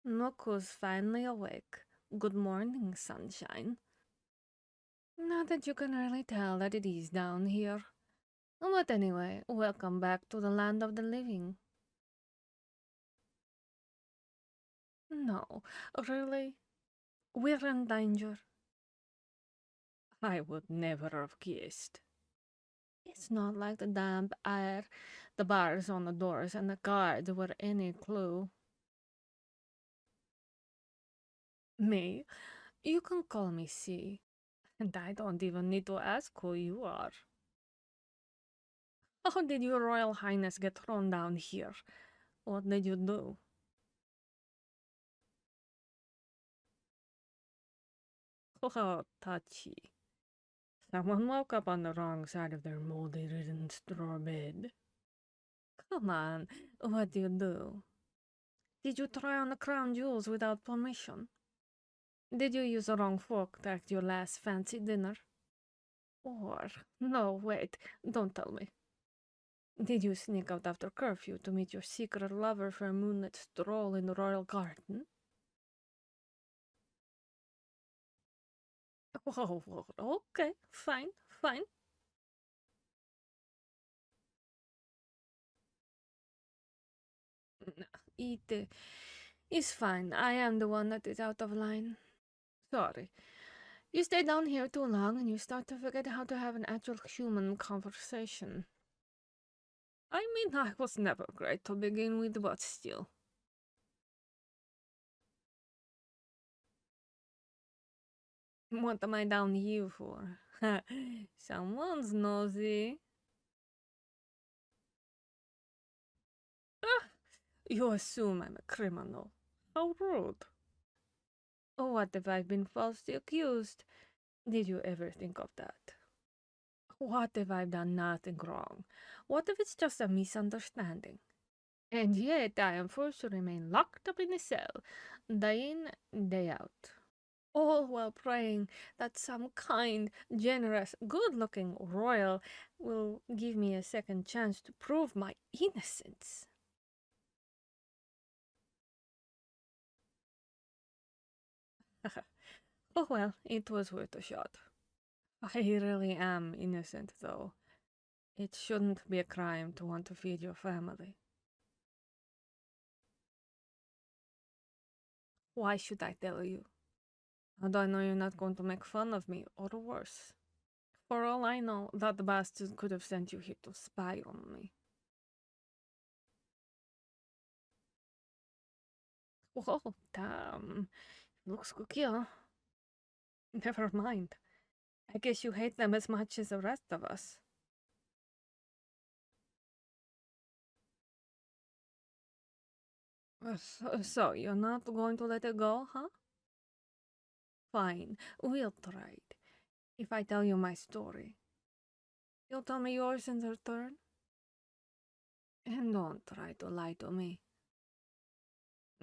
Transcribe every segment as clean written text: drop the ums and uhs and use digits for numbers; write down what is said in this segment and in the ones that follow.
Look who's finally awake. Good morning, sunshine. Not that you can really tell that it is down here. But anyway, welcome back to the land of the living. No, really? We're in danger. I would never have guessed. It's not like the damp air, the bars on the doors, and the guards were any clue. Me? You can call me C. And I don't even need to ask who you are. How did your Royal Highness get thrown down here? What did you do? Oh, touchy. Someone woke up on the wrong side of their moldy-ridden straw bed. Come on, what do you do? Did you try on the crown jewels without permission? Did you use the wrong fork at your last fancy dinner? Or, no, wait, don't tell me. Did you sneak out after curfew to meet your secret lover for a moonlit stroll in the royal garden? Oh, okay, fine, fine. It is fine. I am the one that is out of line. Sorry. You stay down here too long and you start to forget how to have an actual human conversation. I mean, I was never great to begin with, but still. What am I down here for? Someone's nosy. Ah, you assume I'm a criminal. How rude. Oh, what if I've been falsely accused? Did you ever think of that? What if I've done nothing wrong? What if it's just a misunderstanding? And yet I am forced to remain locked up in a cell, day in, day out. All while praying that some kind, generous, good looking royal will give me a second chance to prove my innocence. Oh well, it was worth a shot. I really am innocent, though. It shouldn't be a crime to want to feed your family. Why should I tell you? How do I know you're not going to make fun of me, or worse? For all I know, that bastard could have sent you here to spy on me. Oh, damn. Looks cookie, huh? Never mind. I guess you hate them as much as the rest of us. So you're not going to let it go, huh? Fine, we'll try it. If I tell you my story, you'll tell me yours in return? And don't try to lie to me.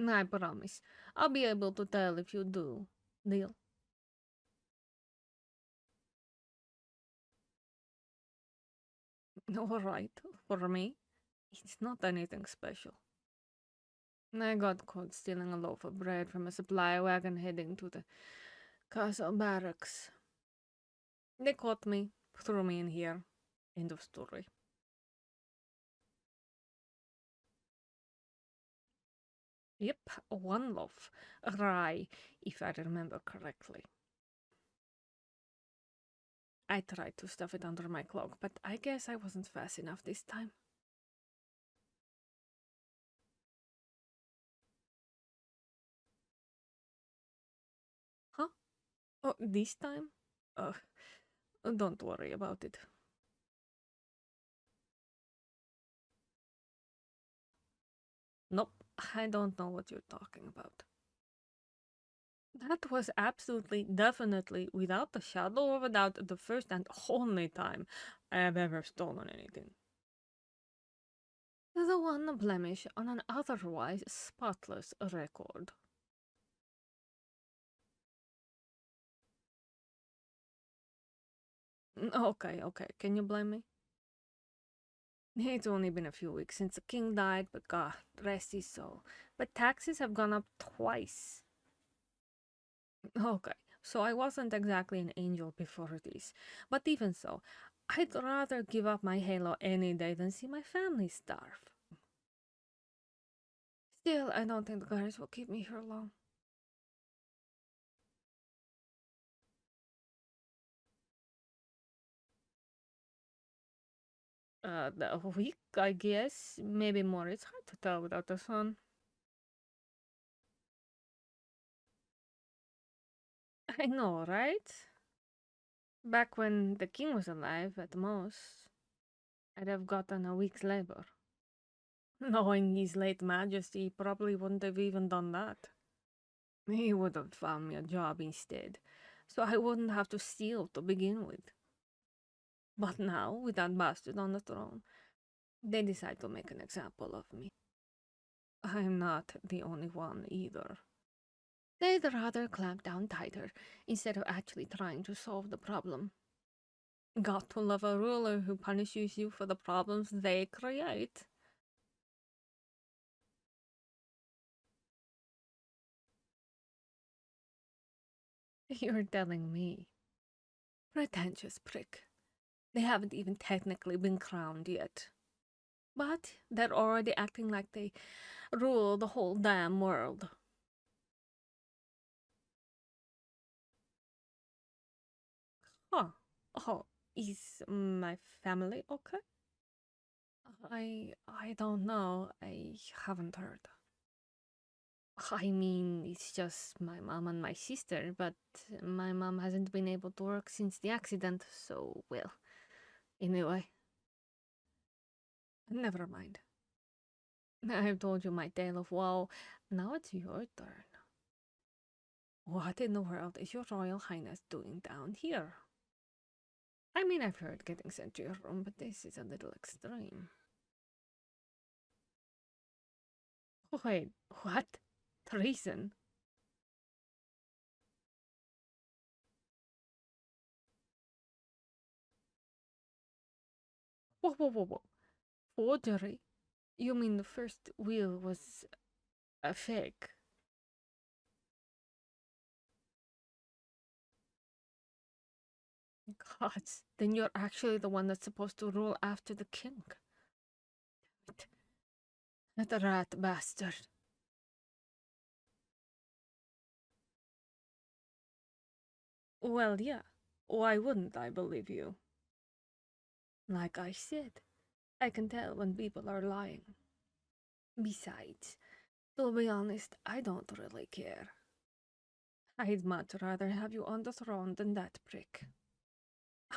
I promise. I'll be able to tell if you do. Deal? Alright, for me, it's not anything special. I got caught stealing a loaf of bread from a supply wagon heading to the castle barracks. They caught me, threw me in here. End of story. Yep, one loaf. Rye, if I remember correctly. I tried to stuff it under my cloak, but I guess I wasn't fast enough this time. Huh? Oh, this time? Uh, don't worry about it. Nope, I don't know what you're talking about. That was absolutely, definitely, without a shadow of a doubt, the first and only time I have ever stolen anything. The one blemish on an otherwise spotless record. Okay, can you blame me? It's only been a few weeks since the king died, but God, rest his soul. But taxes have gone up twice. Okay, so I wasn't exactly an angel before this. But even so, I'd rather give up my halo any day than see my family starve. Still, I don't think the guards will keep me here long. A week, I guess. Maybe more. It's hard to tell without the sun. I know, right? Back when the king was alive, at most, I'd have gotten a week's labor. Knowing his late majesty, he probably wouldn't have even done that. He would have found me a job instead, so I wouldn't have to steal to begin with. But now, with that bastard on the throne, they decide to make an example of me. I'm not the only one either. They'd rather clamp down tighter instead of actually trying to solve the problem. Got to love a ruler who punishes you for the problems they create. You're telling me. Pretentious prick. They haven't even technically been crowned yet. But they're already acting like they rule the whole damn world. Huh. Oh, is my family okay? I don't know. I haven't heard. I mean, it's just my mom and my sister, but my mom hasn't been able to work since the accident, so, well, anyway, never mind. I've told you my tale of woe. Now it's your turn. What in the world is your Royal Highness doing down here? I mean, I've heard getting sent to your room, but this is a little extreme. Wait, what? Treason? Whoa, whoa, whoa, whoa. Forgery? You mean the first will was a fake? Gods, then you're actually the one that's supposed to rule after the king. That rat bastard. Well, yeah. Why wouldn't I believe you? Like I said, I can tell when people are lying. Besides, to be honest, I don't really care. I'd much rather have you on the throne than that prick.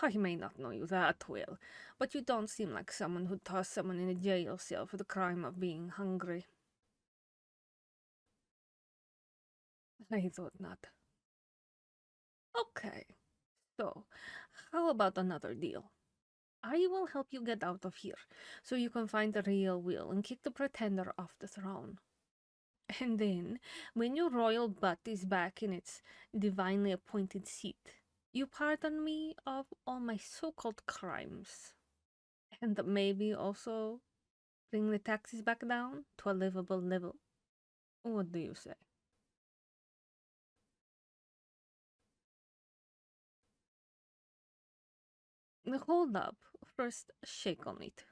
I may not know you that well, but you don't seem like someone who'd toss someone in a jail cell for the crime of being hungry. I thought not. Okay, so how about another deal? I will help you get out of here, so you can find the real will and kick the pretender off the throne. And then, when your royal butt is back in its divinely appointed seat, you pardon me of all my so-called crimes. And maybe also bring the taxes back down to a livable level. What do you say? Hold up. First, shake on it.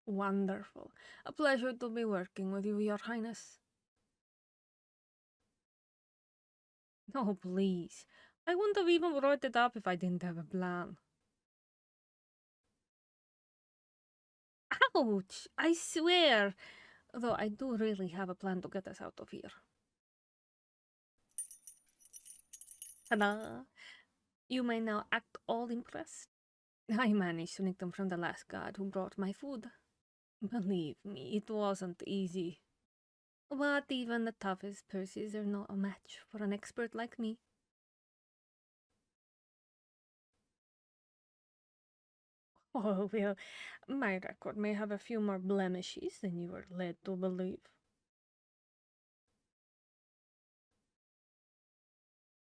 Wonderful. A pleasure to be working with you, Your Highness. Oh, please. I wouldn't have even brought it up if I didn't have a plan. Ouch! I swear! Though I do really have a plan to get us out of here. Ta-da! You may now act all impressed. I managed to nick them from the last guard who brought my food. Believe me, it wasn't easy. But even the toughest purses are not a match for an expert like me. Oh, well, my record may have a few more blemishes than you were led to believe.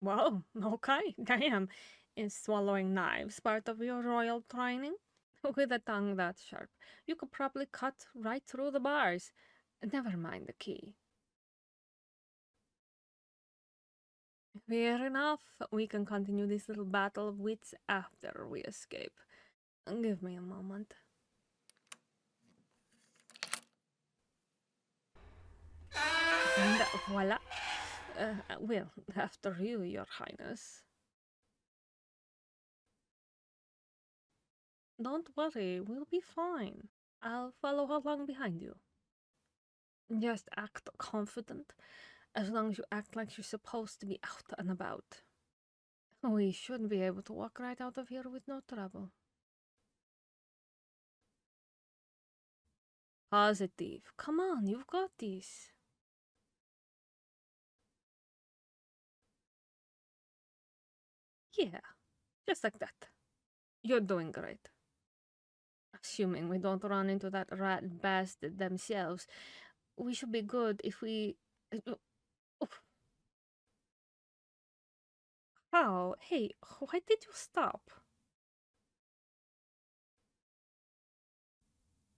Well, okay, damn. Is swallowing knives part of your royal training? With a tongue that sharp, you could probably cut right through the bars. Never mind the key. Fair enough. We can continue this little battle of wits after we escape. Give me a moment. And voila. Well, after you, Your Highness. Don't worry, we'll be fine. I'll follow along behind you. Just act confident, as long as you act like you're supposed to be out and about. We should be able to walk right out of here with no trouble. Positive. Come on, you've got this. Yeah, just like that. You're doing great. Assuming we don't run into that rat bastard themselves, we should be good if we. Oh, how? Hey, why did you stop?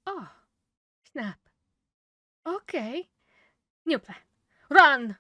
Oh, snap. Okay. New plan. Run!